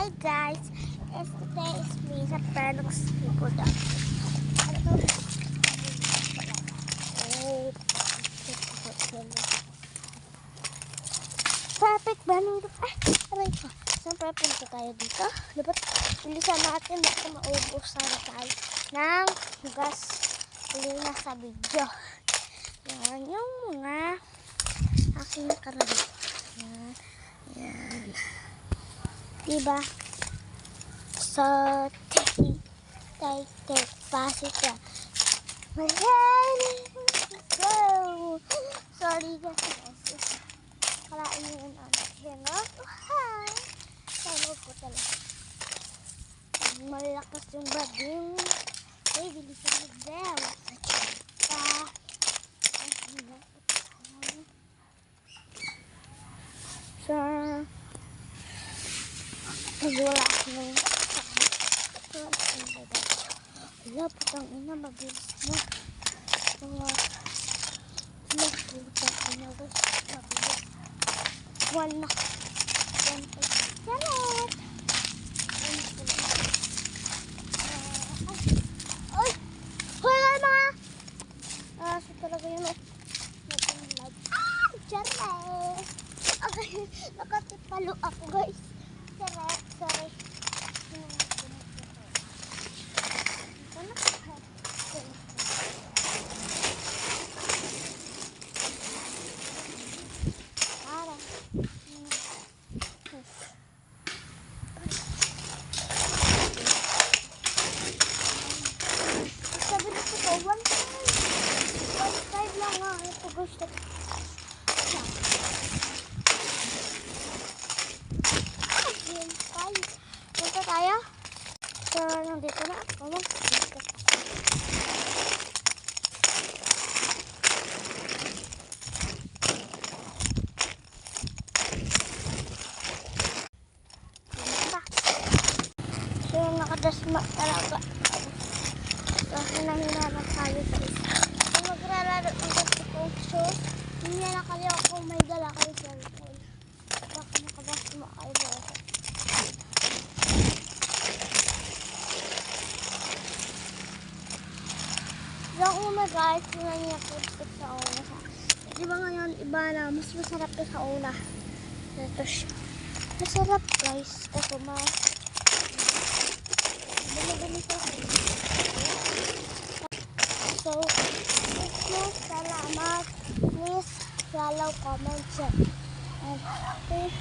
Hey guys, today is me sa Panox People Dog. Perfect ba nung aray ko. Siyempre punta tayo dito. Dapat bilisan natin baka maubos sana tayo ng gas na sa video. Yan yung mga aking karami. Yan. Diba? So, take pasit ka. Go! Sorry guys. Kalain nyo yung anak. Hello? Hi! Hello po talaga. Malakas yung bading. Okay, bilisan mag-bell. So, wala akong wala putang ina, mabilis mo. Wala putang ina, mabilis. Wala. Charot! Ay! Wala mga! So talaga yun. Charot! Okay, nakatipalo ako guys. Charot, sorry. Sabi na ko, 1.5 lang nga. Ito gusto. Punta tayo. So, nandito na. Kumang. So, nakadasma talaga. So, hinahinanap tayo sa isa. So, magrararo ng gusto kong shoes. Hindi na kayo kung may dala kayo sa cellphone. Baka makadasma kayo ba. Yung una guys, yun ang nakipit sa una. Diba ngayon, iba na, mas masarap to sa una. Ito siya. Masarap guys, kasi mas dali sa so, please, salamat. Please, follow, comment, share. And please,